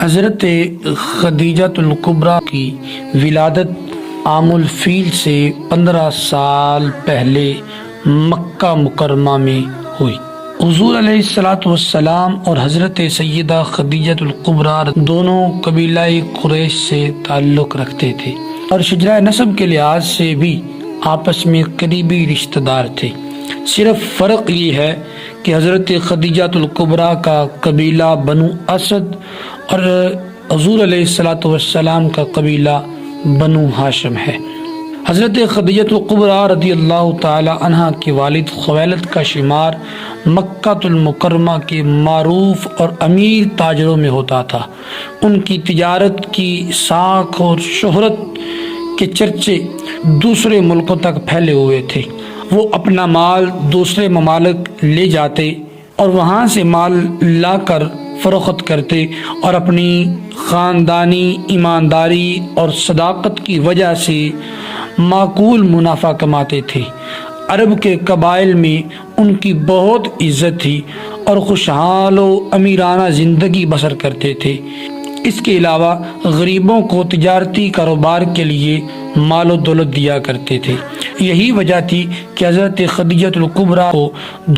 حضرت خدیجہ الکبریٰ کی ولادت عام الفیل سے 15 سال پہلے مکہ مکرمہ میں ہوئی۔ حضور علیہ الصلاۃ والسلام اور حضرت سیدہ خدیجہ الکبریٰ دونوں قبیلہ قریش سے تعلق رکھتے تھے اور شجرہ نسب کے لحاظ سے بھی آپس میں قریبی رشتہ دار تھے۔ صرف فرق یہ ہے کہ حضرت خدیجہ الکبریٰ کا قبیلہ بنو اسد اور حضور علیہ الصلاۃ والسلام کا قبیلہ بنو ہاشم ہے۔ حضرت خدیجہ الکبریٰ رضی اللہ تعالی عنہ کے والد خویلد کا شمار مکہ المکرمہ کے معروف اور امیر تاجروں میں ہوتا تھا۔ ان کی تجارت کی ساکھ اور شہرت کے چرچے دوسرے ملکوں تک پھیلے ہوئے تھے۔ وہ اپنا مال دوسرے ممالک لے جاتے اور وہاں سے مال لا کر فروخت کرتے اور اپنی خاندانی ایمانداری اور صداقت کی وجہ سے معقول منافع کماتے تھے۔ عرب کے قبائل میں ان کی بہت عزت تھی اور خوشحال و امیرانہ زندگی بسر کرتے تھے۔ اس کے علاوہ غریبوں کو تجارتی کاروبار کے لیے مال و دولت دیا کرتے تھے۔ یہی وجہ تھی کہ حضرت خدیجہ الکبریٰ کو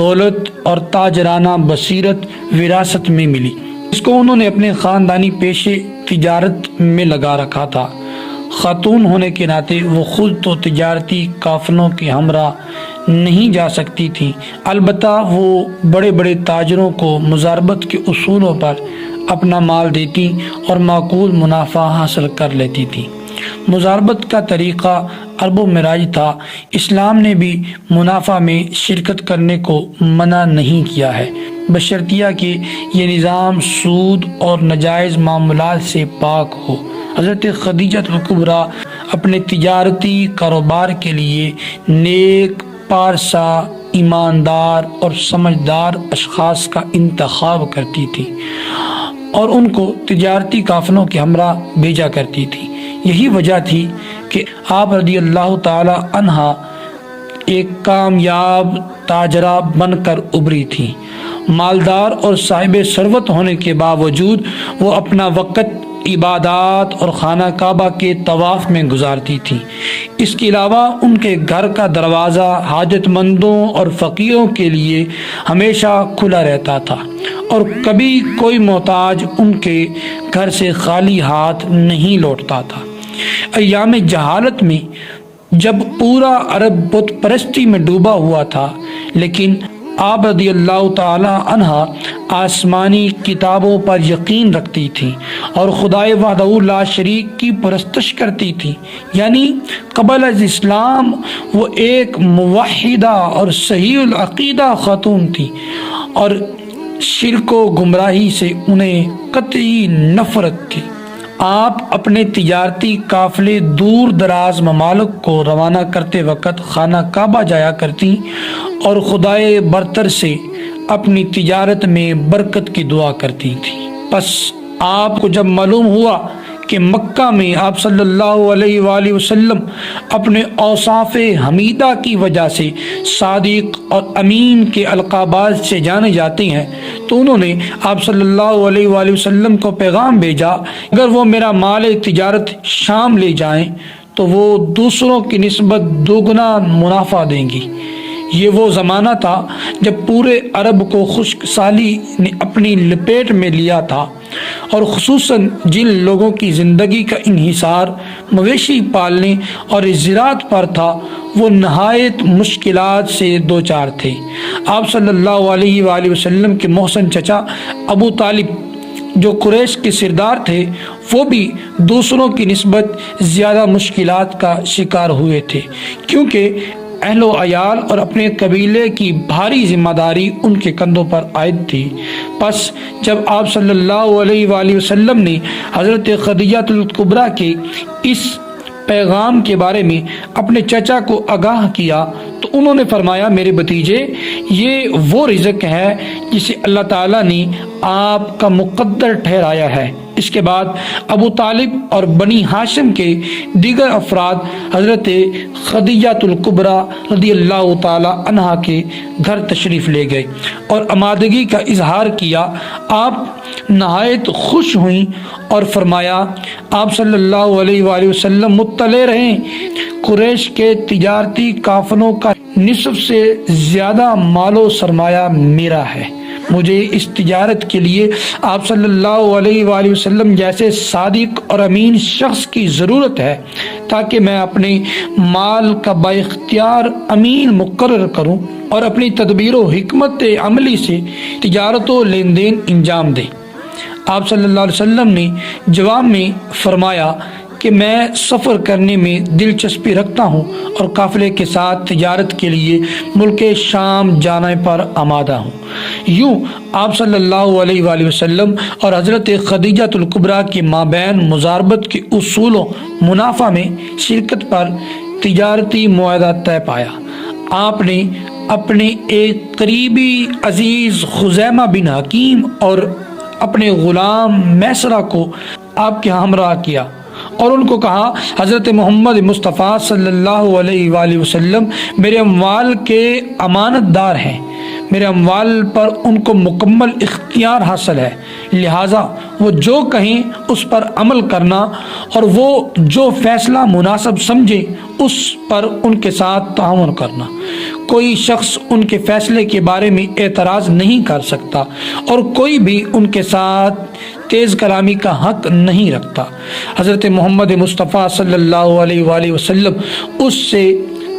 دولت اور تاجرانہ بصیرت وراثت میں ملی، اس کو انہوں نے اپنے خاندانی پیشے تجارت میں لگا رکھا تھا۔ خاتون ہونے کے ناطے وہ خود تو تجارتی قافلوں کے ہمراہ نہیں جا سکتی تھی، البتہ وہ بڑے بڑے تاجروں کو مضاربت کے اصولوں پر اپنا مال دیتی اور معقول منافع حاصل کر لیتی تھی۔ مضاربت کا طریقہ عربوں میں رائج تھا۔ اسلام نے بھی منافع میں شرکت کرنے کو منع نہیں کیا ہے، بشرطیہ کہ یہ نظام سود اور ناجائز معاملات سے پاک ہو۔ حضرت خدیجہ الکبریٰ اپنے تجارتی کاروبار کے لیے نیک، پارسا، ایماندار اور سمجھدار اشخاص کا انتخاب کرتی تھی اور ان کو تجارتی قافلوں کے ہمراہ بھیجا کرتی تھی۔ یہی وجہ تھی کہ آپ رضی اللہ تعالی عنہ ایک کامیاب تاجرہ بن کر ابری تھی۔ مالدار اور صاحب ثروت ہونے کے باوجود وہ اپنا وقت عبادات اور خانہ کعبہ کے طواف میں گزارتی تھی۔ اس کے علاوہ ان کے گھر کا دروازہ حاجت مندوں اور فقیروں کے لیے ہمیشہ کھلا رہتا تھا اور کبھی کوئی محتاج ان کے گھر سے خالی ہاتھ نہیں لوٹتا تھا۔ ایام جہالت میں جب پورا عرب بت پرستی میں ڈوبا ہوا تھا، لیکن آپ رضی اللہ تعالی عنہ آسمانی کتابوں پر یقین رکھتی تھی اور خدائے وحدہ لا شریک کی پرستش کرتی تھی، یعنی قبل از اسلام وہ ایک موحدہ اور صحیح العقیدہ خاتون تھی اور شرک و گمراہی سے انہیں قطعی نفرت تھی۔ آپ اپنے تجارتی قافلے دور دراز ممالک کو روانہ کرتے وقت خانہ کعبہ جایا کرتی اور خدائے برتر سے اپنی تجارت میں برکت کی دعا کرتی تھی۔ پس آپ کو جب معلوم ہوا کہ مکہ میں آپ صلی اللہ علیہ وآلہ وسلم اپنے اوصاف حمیدہ کی وجہ سے صادق اور امین کے القابات سے جانے جاتے ہیں، تو انہوں نے آپ صلی اللہ علیہ وآلہ وسلم کو پیغام بھیجا، اگر وہ میرا مال تجارت شام لے جائیں تو وہ دوسروں کی نسبت دوگنا منافع دیں گی۔ یہ وہ زمانہ تھا جب پورے عرب کو خشک سالی نے اپنی لپیٹ میں لیا تھا اور خصوصاً جن لوگوں کی زندگی کا انحصار مویشی پالنے اور زراعت پر تھا وہ نہایت مشکلات سے دوچار تھے۔ آپ صلی اللہ علیہ وآلہ وسلم کے محسن چچا ابو طالب جو قریش کے سردار تھے، وہ بھی دوسروں کی نسبت زیادہ مشکلات کا شکار ہوئے تھے، کیونکہ اہل و عیال اور اپنے قبیلے کی بھاری ذمہ داری ان کے کندھوں پر عائد تھی۔ پس جب آپ صلی اللہ علیہ وآلہ وسلم نے حضرت خدیجہ الکبریٰ کے اس پیغام کے بارے میں اپنے چچا کو آگاہ کیا تو انہوں نے فرمایا، میرے بھتیجے، یہ وہ رزق ہے جسے اللہ تعالیٰ نے آپ کا مقدر ٹھہرایا ہے۔ اس کے بعد ابو طالب اور بنی ہاشم کے دیگر افراد حضرت خدیجہ الکبریٰ رضی اللہ تعالی عنہا کے گھر تشریف لے گئے اور آمادگی کا اظہار کیا۔ آپ نہایت خوش ہوئیں اور فرمایا، آپ صلی اللہ علیہ وآلہ وسلم مطلع رہیں، قریش کے تجارتی قافلوں کا نصف سے زیادہ مال و سرمایہ میرا ہے۔ مجھے اس تجارت کے لیے آپ صلی اللہ علیہ وآلہ وسلم جیسے صادق اور امین شخص کی ضرورت ہے تاکہ میں اپنے مال کا بااختیار امین مقرر کروں اور اپنی تدبیر و حکمت عملی سے تجارت و لین دین انجام دیں۔ آپ صلی اللہ علیہ وسلم نے جواب میں فرمایا کہ میں سفر کرنے میں دلچسپی رکھتا ہوں اور قافلے کے ساتھ تجارت کے لیے ملک شام جانے پر آمادہ ہوں۔ یوں آپ صلی اللہ علیہ وآلہ وسلم اور حضرت خدیجہ الکبریٰ کے مابین مضاربت کے اصول و منافع میں شرکت پر تجارتی معاہدہ طے پایا۔ آپ نے اپنے ایک قریبی عزیز خزیمہ بن حکیم اور اپنے غلام میسرہ کو آپ کے ہمراہ کیا اور ان کو کہا، حضرت محمد مصطفیٰ صلی اللہ علیہ وآلہ وسلم میرے اموال کے امانت دار ہیں، میرے اموال پر ان کو مکمل اختیار حاصل ہے، لہٰذا وہ جو کہیں اس پر عمل کرنا اور وہ جو فیصلہ مناسب سمجھے اس پر ان کے ساتھ تعاون کرنا۔ کوئی شخص ان کے فیصلے کے بارے میں اعتراض نہیں کر سکتا اور کوئی بھی ان کے ساتھ تیز کلامی کا حق نہیں رکھتا۔ حضرت محمد مصطفیٰ صلی اللہ علیہ وآلہ وسلم اس سے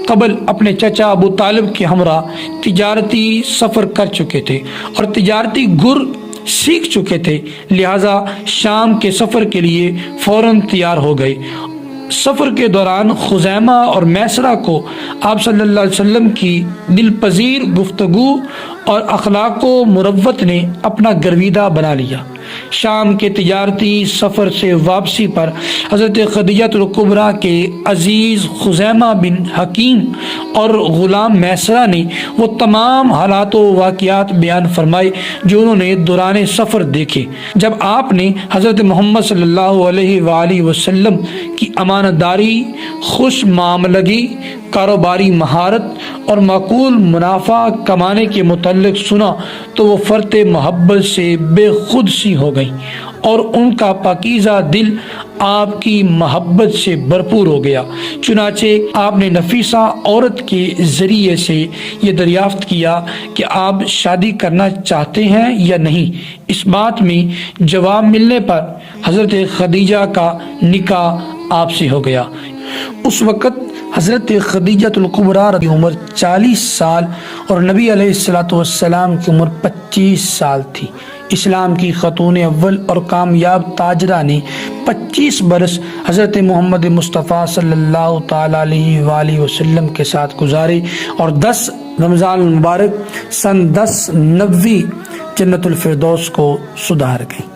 قبل اپنے چچا ابو طالب کے ہمراہ تجارتی سفر کر چکے تھے اور تجارتی گر سیکھ چکے تھے، لہٰذا شام کے سفر کے لیے فوراً تیار ہو گئے۔ سفر کے دوران خزیمہ اور میسرہ کو آپ صلی اللہ علیہ وسلم کی دل پذیر گفتگو اور اخلاق و مروت نے اپنا گرویدہ بنا لیا۔ شام کے تجارتی سفر سے واپسی پر حضرت خدیجہ الکبریٰ کے عزیز خزیمہ بن حکیم اور غلام میسرہ نے وہ تمام حالات و واقعات بیان فرمائے جو انہوں نے دوران سفر دیکھے۔ جب آپ نے حضرت محمد صلی اللہ علیہ وآلہ وسلم کی امانت داری، خوش معاملگی، کاروباری مہارت اور معقول منافع کمانے کے متعلق سنا تو وہ فرط محبت سے بے خود سی ہو گئیں اور ان کا پاکیزہ دل آپ کی محبت سے بھرپور ہو گیا۔ چنانچہ آپ نے نفیسہ عورت کے ذریعے سے یہ دریافت کیا کہ آپ شادی کرنا چاہتے ہیں یا نہیں۔ اس بات میں جواب ملنے پر حضرت خدیجہ کا نکاح آپ سے ہو گیا۔ اس وقت حضرت خدیجہ الکبریٰ کی عمر 40 سال اور نبی علیہ الصلوۃ والسلام کی عمر 25 سال تھی۔ اسلام کی خاتون اول اور کامیاب تاجرہ نے 25 برس حضرت محمد مصطفیٰ صلی اللہ تعالی علیہ وآلہ وسلم کے ساتھ گزارے اور 10 رمضان المبارک سن 1090 جنت الفردوس کو سدھار گئی۔